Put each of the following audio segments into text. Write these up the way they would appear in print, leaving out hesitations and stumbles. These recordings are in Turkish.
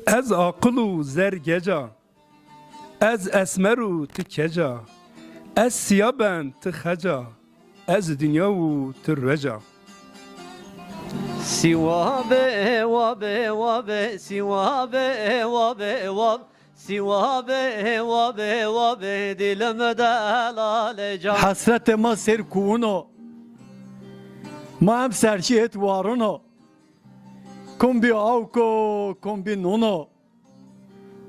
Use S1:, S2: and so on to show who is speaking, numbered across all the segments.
S1: Ez akıl zer geca, ez esmer tu keca, ez siyah ben tu xeca, ez dünya tu reca.
S2: Sivabe vabe vabe sivabe vabe vabe sivabe vabe vabe dilime delale can.
S3: Hasret ma ser kuuno ma hem serşiyet varuno kumbi avko kumbi nuno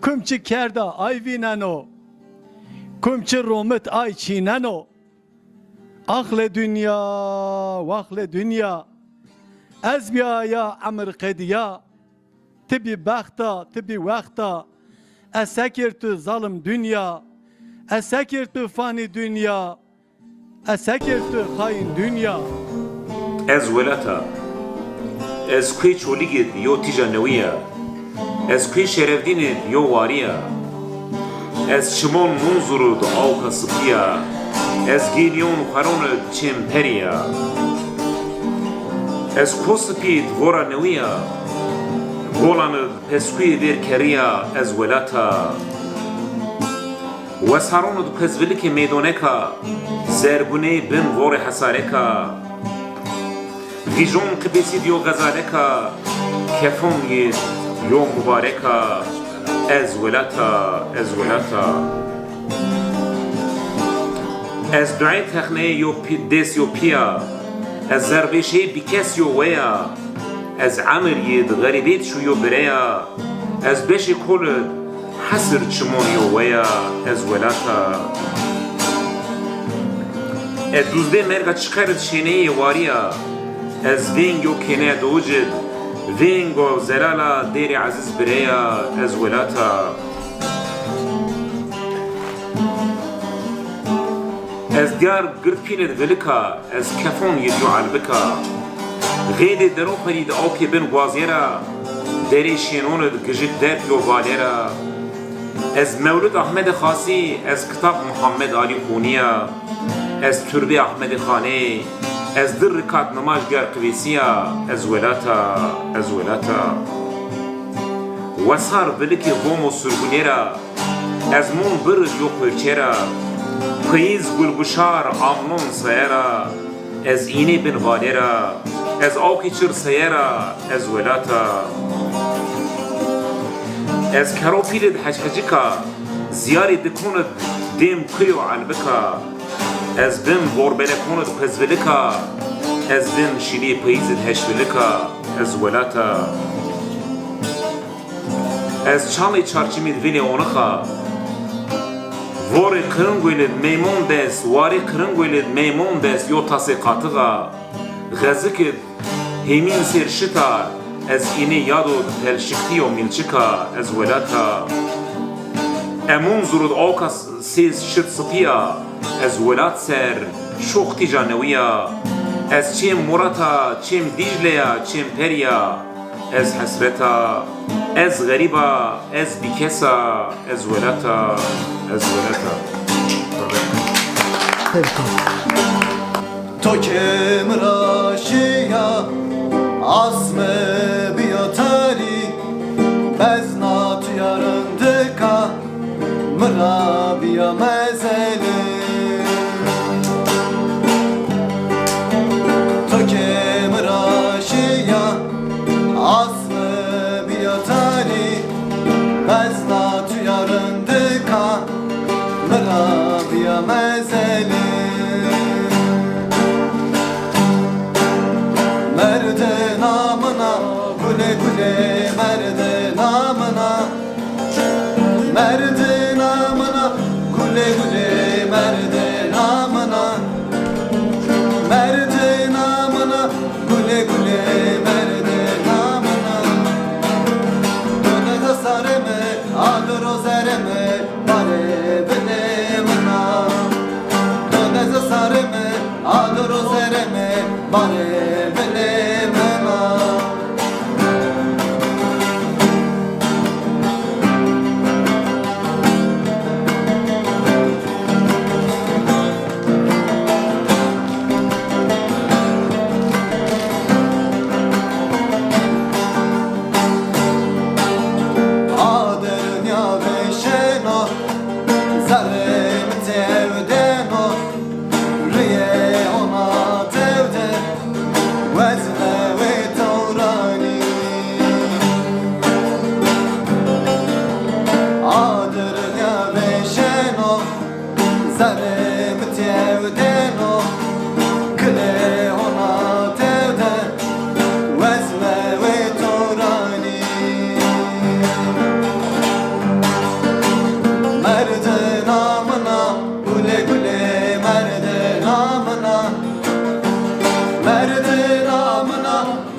S3: kumçi kerda ay vineno kumçi romet ay çineno ahle dünya vahle dünya ez ya amr qediya tibi baxta tibi vakta esekir tu zalim dünya esekir tu fani dünya esekir tu hain dünya.
S4: Ez welata, ez kuy çoligid yo tijanewiya, ez kuy şerevdinid yo wariya, ez şimon munzurud avka sıpiya, ez gilyon xaronid çemperiya, ez kosipid vora newiya, golanid peskuy ver keriya ez welata, وسهرون پزویلی که میدونه که زربونه بن وار حساره که ویژون که بسید یو غزاله که کفون ید یو مبارکه از ولتا از دعای تخنه یو دس یو پیا از زربشه بیکس یو ویا از عمر ید غریبیت شو یو بریا از بشی کلد حسر چمونیو ویا از ولتا از دوزده مرگا چکرد شینه واریا از وینگو کنه دوجد وینگو زلالا دیر عزیز بریا از ولتا از دیار گرد پیلد ولکا از کفون یدیو علبکا غید درو پرید آوکی بن گوازیرا دری شینوند گجد درد یو والیرا از مولود احمد خاصی از کتاب محمد علی خونیا از تربی احمد خانه از در رکات نماز گر قویسیا از ولتا وسار بلکی بومو سرگونیرا از مون برد یو پرچیرا قیز گلگشار آمنون سیرا از اینی بن غالیرا از آوکی چر سیرا از ولتا از کرو پیلد حجحجکا زیاری دکوند دیم کیو علبکا از بیم وربنکوند پزولکا از بیم شیلی پیزد هشولکا از ولتا از چالی چارچمید ویلی اونخا واری کرنگویلد میمون دست واری کرنگویلد میمون دست یو تاسی قاطغا غزکد همین سیر شتار از اینی یادو تلشکتی و میلچکا از ولتا امون زرود آوکا سیز شد سپیا از ولات سر شوختی جانویا از چیم موراتا چیم دیجلیا چیم پریا از حسرتا از غریبا از بیکسا از ولتا
S5: تو که مراشیا asme biyotari beznat yarındıka mırabiya mezeli toke mıraşiya asme biyotari beznat yarındıka mırabiya mezeli merde namına güle güle merde namına güle güle merde namına güle güle merde namına döne gasareme alır o zereme bare belemına döne gasareme alır o zereme bare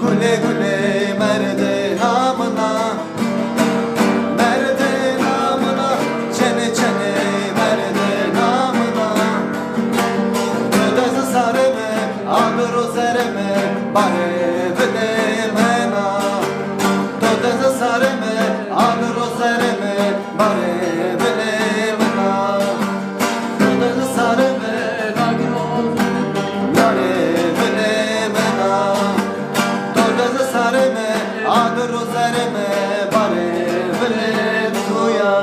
S5: Güle güle merde namına Merde namına Çene çene merde namına Ödezi sareme Adır o zereme Bare bilemena Ödezi sareme Adır o zereme Bare bilemena Ödezi sareme Bare bilemena Ödezi sareme Adır o zereme Bare biletuya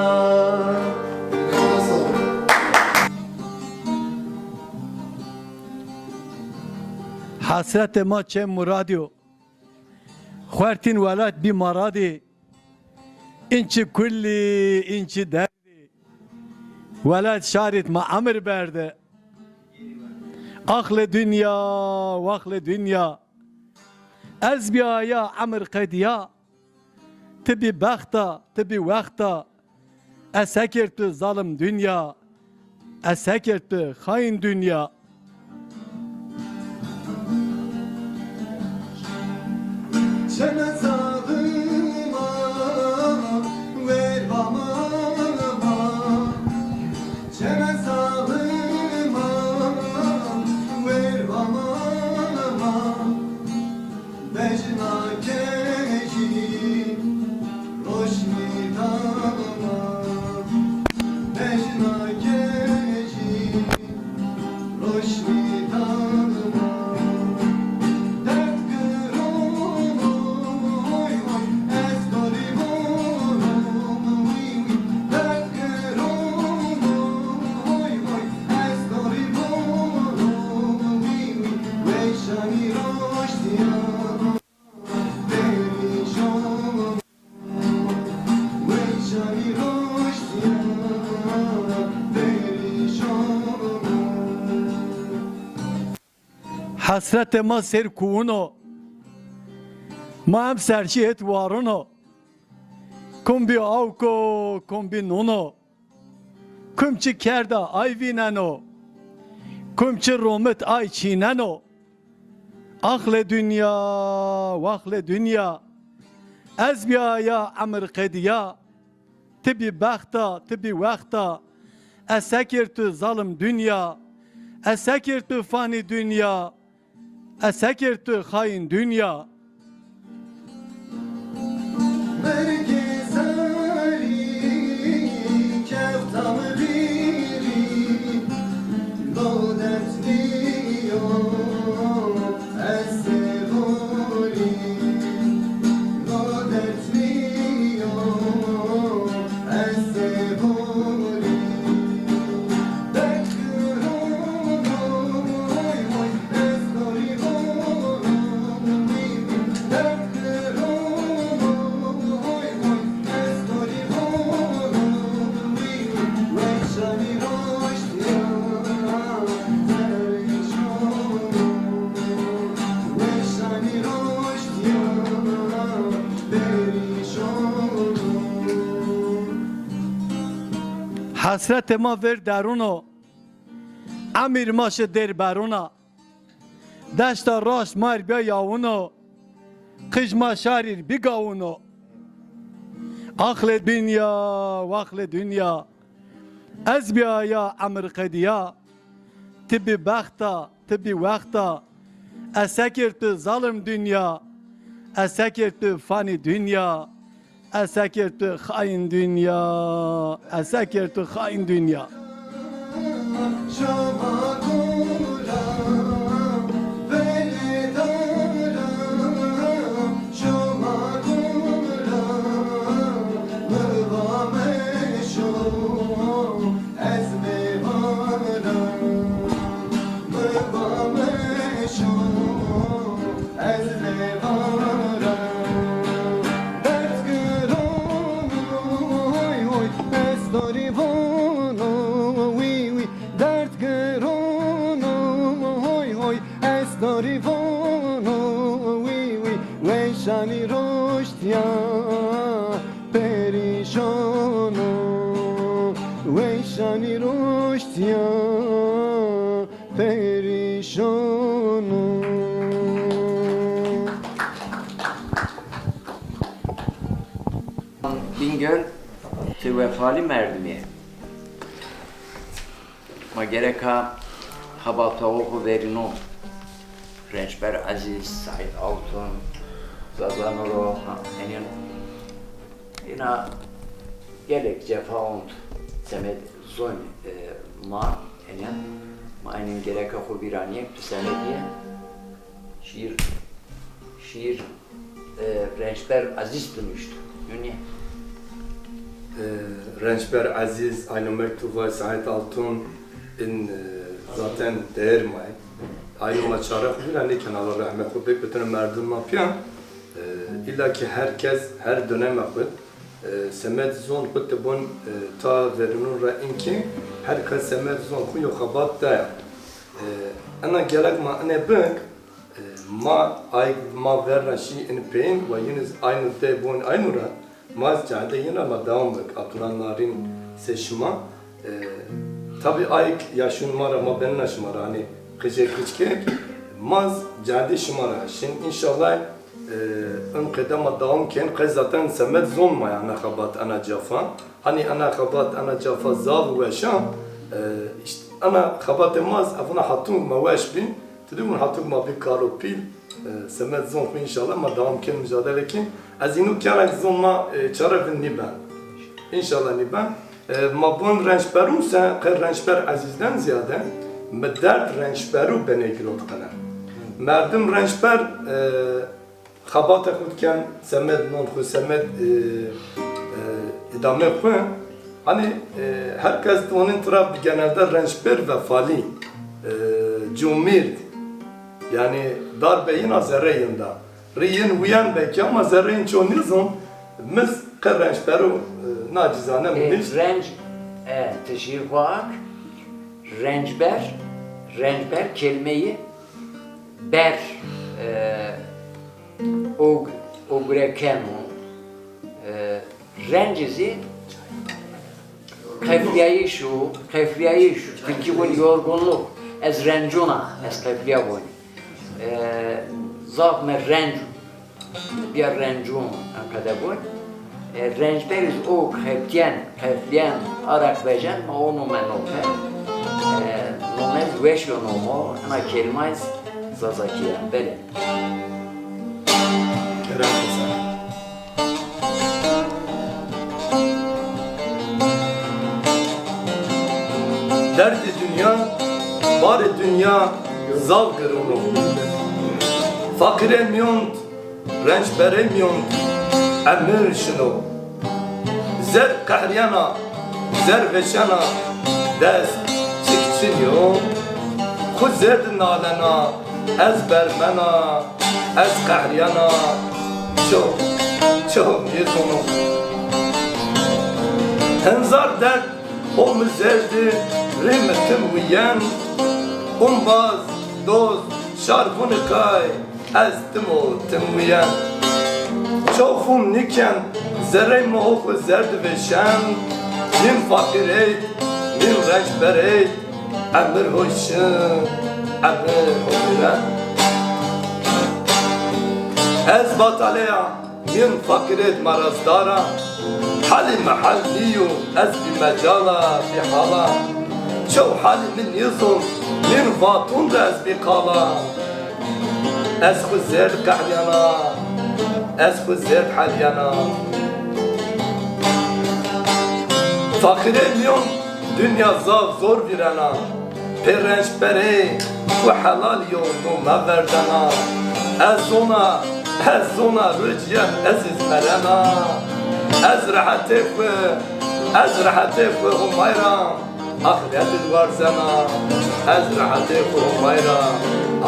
S3: حسرت ما چه مرادیو خوارتین ولات بی مرادی اینچی کلی اینچی دردی ولات شارت ما امر برده اخل dünya واخل dünya از بیا یا امر قدیا تبی بختا تبی وقتا اسکرت ظالم dünya اسکرت خاین dünya
S5: Çene zalıma ver bana Çene zalıma ver bana Vecna keşi roşni dama Vecna keşi roşni dama
S3: حسرت ما سر کوونو ما هم سرشیت وارونو کم بی آوکو کم بی نونو کم چی کرده آی ویننو کم چی رومت آی چیننو اخل dünya واخل dünya از بیا یا امر قدیا تبی بختا تبی وقتا اسکرت ظالم dünya اسکرت فانی dünya اسکرت خاین dünya
S5: Merkez Ali keftamı biri Doğdet diyor Es-Sevoli Doğdet diyor Es-Sevoli
S3: حسرت ما ور درونو امیر ماش در برونا دشت راست مار بیا یاونو قش ما شاریر بگاونو اخل dünya واخل dünya از بیا یا امر قدیا تبی بختا تبی وقتا اسکرت ظالم dünya اسکرت فانی dünya اسکرت خاین dünya اسکرت خاین dünya
S5: Şama kula veledara Şama kula mıvameşo ezmevara mıvameşo ezmevara Dert gıron oy oy estori vono Dert gırono hoy hoy estori vono ve şani roştya perişano ve şani roştya perişano
S6: Bingöl tı vefali merdmi. Ma gereka habata oku verino. Rençber Aziz, Said Altun, Zazanuro, enin ina gerek cefa und semed zon ma enin ma enin gereka hubiraniye semediye şiir Rençber Aziz dönüştü. Yuni.
S7: Rençber Aziz, aynı mektuba Said Altun in zaten değer mi? Aynı çare bir hani kenarı rahmet kubbe bütün merdun mapyan. İlla ki herkes her dönem yapıp semed zon kutubun ta verinun ra inki herkes semed zon kuyu kabat da. Ana gerek ma ne bek ma ay ma verra şi in pain ve yine aynı de bun aynı ra ma cade yine ma devam bek atılanların seçma. Tabi ay yaşın mara ma ben yaşmara hani kıcı kıçke maz cade şmara. Şimdi inşallah ön kadema devam ken kız zaten semed zon ma yani kabat ana cafa. Hani ana kabat ana cafa zav ve şam işte ana kabat maz afuna hatum mawaş bin تدوم حطوك ما بكارو بيل سمات زون إن شاء الله ما دام كان مجادلة كين أزينو كانك زون ما شرف النبان إن شاء الله نبان ما بون رنش برو سا قر رنش بر عزيزدان زيادة مدرد رنش برو بنيجرود قنا مردم رنش بر خبات خود كان سمات نون خو سمات إدامه خو hani herkes de onun tarafı genelde rençber ve fali cumhuriyet yani darbeyin az zerreyinde riyin uyan belki ama zerreyin çoğu nizam biz kırrençberu nacizane milis
S6: Renç teşvik rençber kelimeyi ber ogrekenu rencizi kefliyayı şu çünkü bu yorgunluk ez rencuna ez kefliya bu zaf me rencu bir rencun kadar bu rençberiz o kefliyen arak vejen ma onu men ope nomez veşyo nomo ana kelimez zazakiyen bele
S7: kerem kısa. Derdi dünya, bari dünya zav kırılır. Fakir emyont, renç beremyont, emir şunu. Zer kahriyana, zer veşana, dest çikçin yok. Khud zerd nalena, ez bermena, ez kahriyana, çok yezonu. Henzar dert, o müzerdi, rimetim uyen, umbaz, doz, şarfunu kay, ezdim o timuyen. Çoğufum niken, zerrey muhufu zerdi veşen, nim fakir eyd, nim rençber eyd, emir hoşun, emir hoşun. Ez bataleya, nim fakir eyd marazdara, حالي محليو أز بمجالا في حالا شو حالي من يصم من فاطون أز بقالا أز خزير كحليانا أز خزير حليانا فاخر اليوم دنيا زاف زور فيرانا برنش بري وحلال يوم ما بردنا أزونا رجيا أزيز مرنا أزرحتك وهميرا أخذت الورزنا أزرحتك وهميرا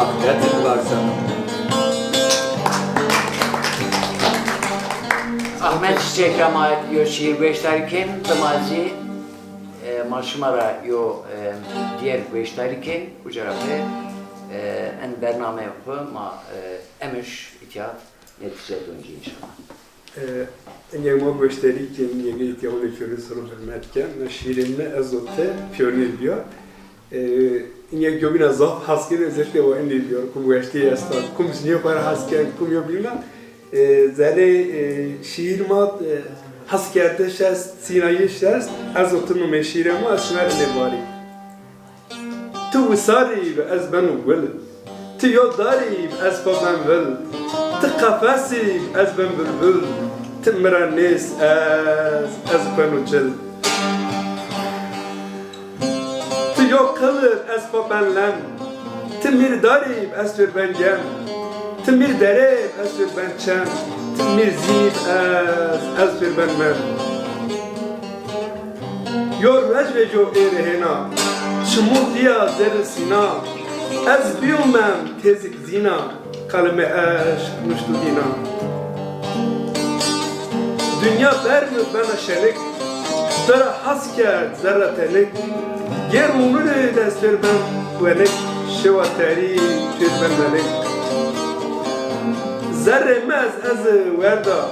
S7: أخذت الورزنا
S6: Ahmet Çiçek ama yo şiir beşlerken temazi marşmara yo diğer beşlerken ucarafı en bername yapı ma emiş itiyat netice dönücü inşallah.
S1: Eğer ma gösteri ki yeni ihtiyacı fiyoruz soru vermezken şiirinle azote fiyoruz diyor. Eğer göbin azaf haskine özellikle o en diyor kum gösteri asla kum niye para hasken kum yok bilmem. Zare şiir mat haskerde şest, sinayı şest, ez oturma meşirem az şmer nebari. Tu wisari ve ez ben vel. Tu yodari ez pa ben vel. Tu kafesi ez ben bülbül. Tu miranis ez ben ucel. Tu yok kalır ez pa ben lem. Tu mirdari ez ver ben gem. Tu mirdere ez ver ben çem. Tu mirzin ez ver ben mem. Yor vecveco erehena. Şumul diya zer sina. Ez biyumem tezik zina. Kaleme aşk muştu dina. Dünya vermi bana şerik. Dara has kerd zerre telik. Ger umrune destver ben velik. Şeva teri tür ben velik. Zerre mez ez verda.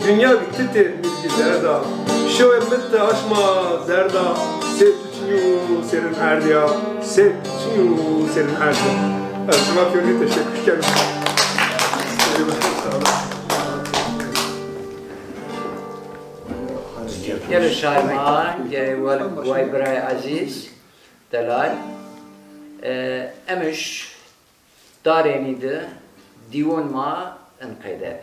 S1: Dünya bitti ter milki zerda. Şeva bitti aşma zerda. Sev tutuyor senin erdiya. Sev tutuyor senin erdiya. Sana Fiorni teşekkür ederim.
S6: Gel şairma, gel vay bray aziz, delal. Emiş dareniydi, divan ma enqedeb.